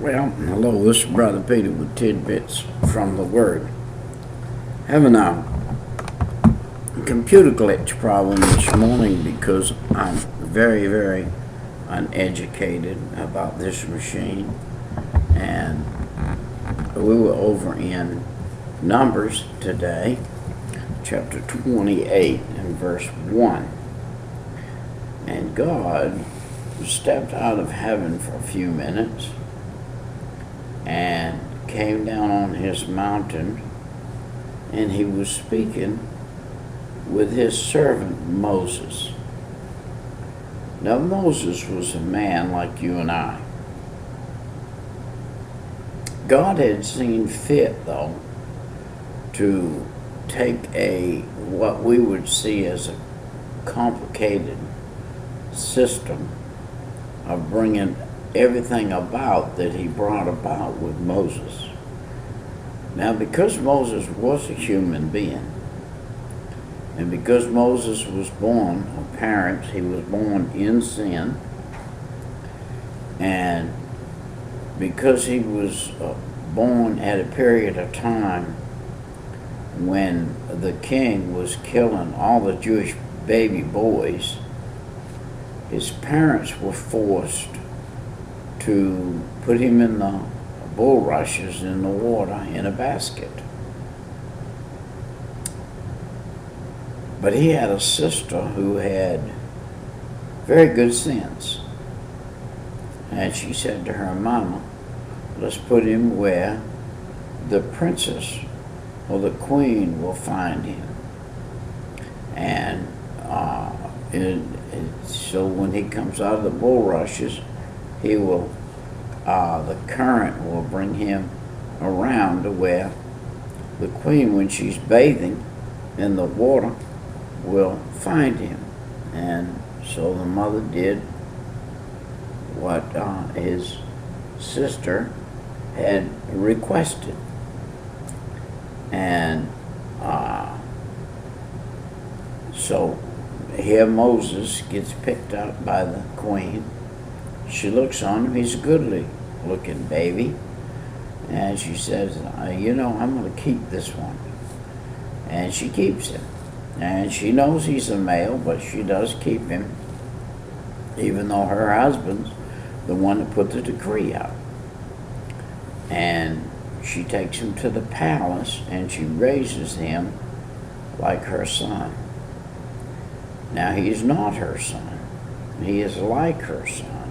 Well, hello, this is Brother Peter with tidbits from the Word. Having a computer glitch problem this morning because I'm very uneducated about this machine. And we were over in Numbers today, chapter 28 and verse 1. And God stepped out of heaven for a few minutes and came down on his mountain, and he was speaking with his servant Moses. Now Moses was a man like you and I. God had seen fit, though, to take what we would see as a complicated system of bringing everything about that he brought about with Moses. Now, because Moses was a human being, and because Moses was born of parents, he was born in sin, and because he was born at a period of time when the king was killing all the Jewish baby boys, his parents were forced to put him in the bulrushes in the water in a basket. But he had a sister who had very good sense. And she said to her mama, let's put him where the princess or the queen will find him. And so when he comes out of the bulrushes, he will, the current will bring him around to where the queen, when she's bathing in the water, will find him. And so the mother did what his sister had requested. And so here Moses gets picked up by the queen. She looks on him. He's a goodly looking baby. And she says, I'm going to keep this one. And she keeps him. And she knows he's a male, but she does keep him, even though her husband's the one that put the decree out. And she takes him to the palace, and she raises him like her son. Now, he is not her son. He is like her son.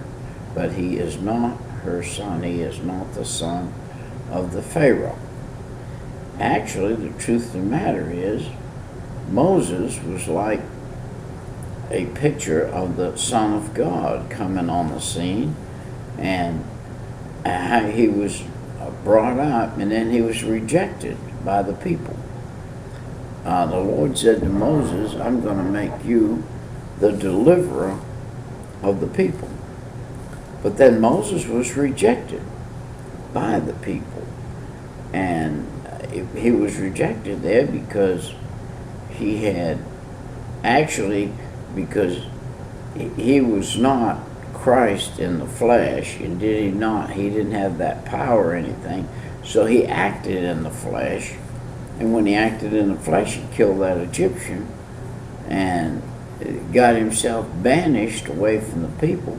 But he is not her son. He is not the son of the Pharaoh. Actually, the truth of the matter is, Moses was like a picture of the Son of God coming on the scene, and how he was brought up, and then he was rejected by the people. The Lord said to Moses, I'm going to make you the deliverer of the people. But then Moses was rejected by the people. And he was rejected there because he was not Christ in the flesh, and he didn't have that power or anything. So he acted in the flesh. And when he acted in the flesh, he killed that Egyptian and got himself banished away from the people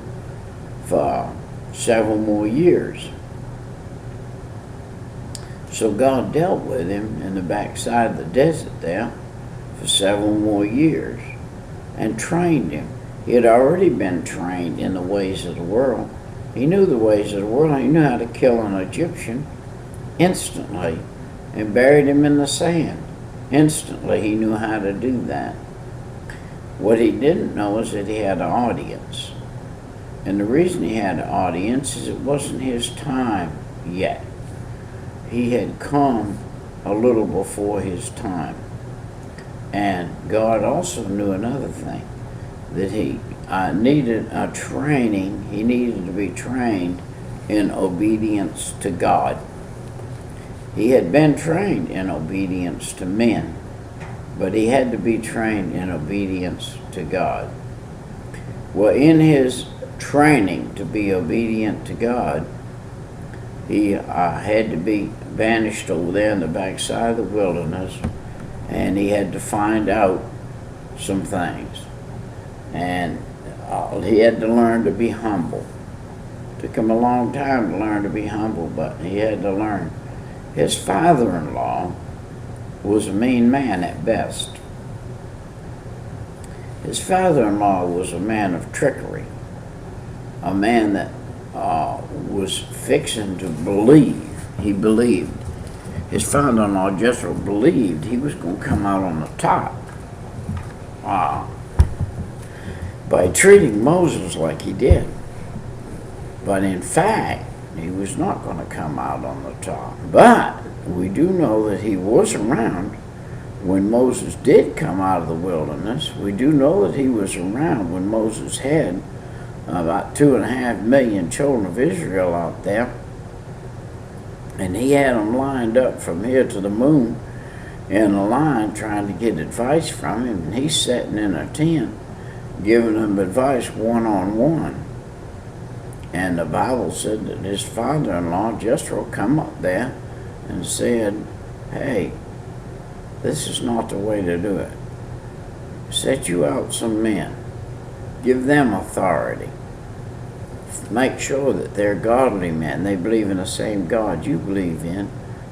for several more years. So God dealt with him in the backside of the desert there for several more years and trained him. He had already been trained in the ways of the world. He knew the ways of the world. He knew how to kill an Egyptian instantly and buried him in the sand. Instantly, he knew how to do that. What he didn't know is that he had an audience. And the reason he had an audience is it wasn't his time yet. He had come a little before his time. And God also knew another thing, that he needed a training. He needed to be trained in obedience to God. He had been trained in obedience to men, but he had to be trained in obedience to God. Well, in his training to be obedient to God, He had to be banished over there in the backside of the wilderness, and he had to find out some things. And he had to learn to be humble. Took him a long time to learn to be humble, but he had to learn. His father-in-law was a mean man at best. His father-in-law was a man of trickery, a man that was fixing to believe. He believed. His father-in-law, Jethro, believed he was going to come out on the top by treating Moses like he did. But in fact, he was not going to come out on the top. But we do know that he was around when Moses did come out of the wilderness. We do know that he was around when Moses had about 2.5 million children of Israel out there. And he had them lined up from here to the moon in a line trying to get advice from him. And he's sitting in a tent giving them advice one-on-one. And the Bible said that his father-in-law, Jethro, come up there and said, hey, this is not the way to do it. Set you out some men. Give them authority. Make sure that they're godly men. They believe in the same God you believe in.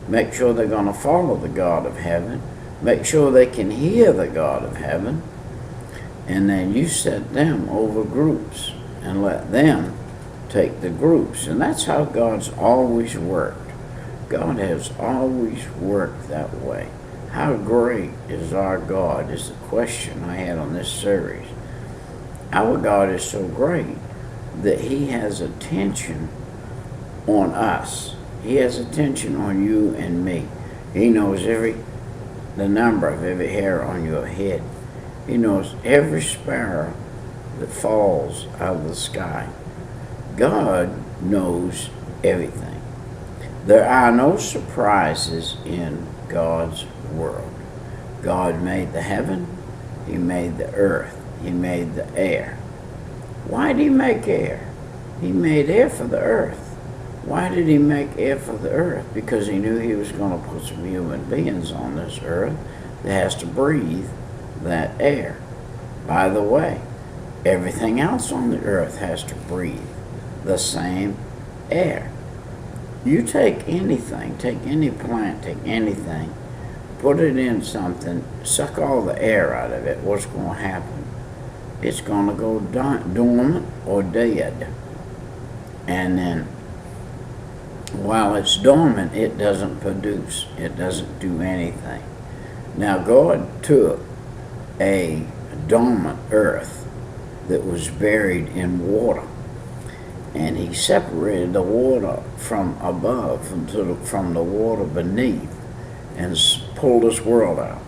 Make sure they're going to follow the God of heaven. Make sure they can hear the God of heaven. And then you set them over groups and let them take the groups. And that's how God's always worked. God has always worked that way. How great is our God is the question I had on this series. Our God is so great that he has attention on us. He has attention on you and me. He knows the number of every hair on your head. He knows every sparrow that falls out of the sky. God knows everything. There are no surprises in God's world. God made the heaven. He made the earth. He made the air. Why did he make air? He made air for the earth. Why did he make air for the earth? Because he knew he was going to put some human beings on this earth that has to breathe that air. By the way, everything else on the earth has to breathe the same air. You take anything, take any plant, take anything, put it in something, suck all the air out of it, what's going to happen? It's going to go dormant or dead. And then while it's dormant, it doesn't produce. It doesn't do anything. Now God took a dormant earth that was buried in water, and he separated the water from above from the water beneath and pulled this world out.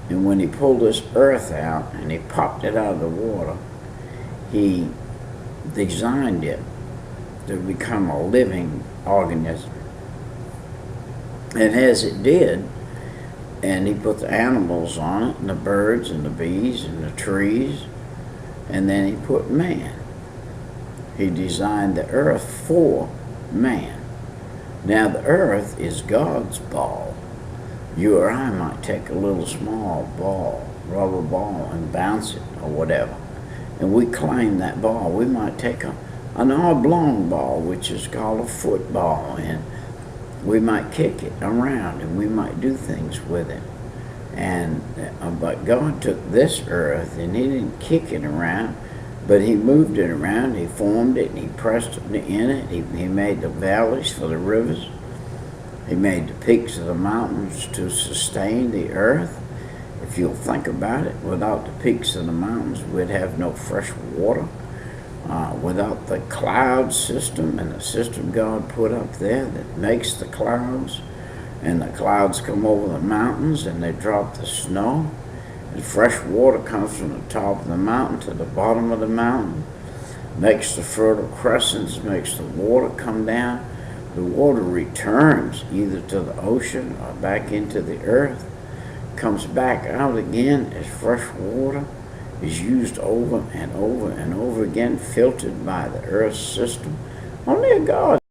And when he pulled this earth out and he popped it out of the water, he designed it to become a living organism. And as it did, and he put the animals on it, and the birds and the bees and the trees, and then he put man. He designed the earth for man. Now the earth is God's ball. You or I might take a little small ball, rubber ball, and bounce it or whatever. And we claim that ball. We might take an oblong ball, which is called a football, and we might kick it around and we might do things with it. But God took this earth and he didn't kick it around, but he moved it around, he formed it, and he pressed it in it. He made the valleys for the rivers. He made the peaks of the mountains to sustain the earth. If you'll think about it, without the peaks of the mountains, we'd have no fresh water. Without the cloud system and the system God put up there that makes the clouds, and the clouds come over the mountains and they drop the snow, and fresh water comes from the top of the mountain to the bottom of the mountain, makes the fertile crescents, makes the water come down. The water returns either to the ocean or back into the earth, comes back out again as fresh water, is used over and over and over again, filtered by the earth system. Only a God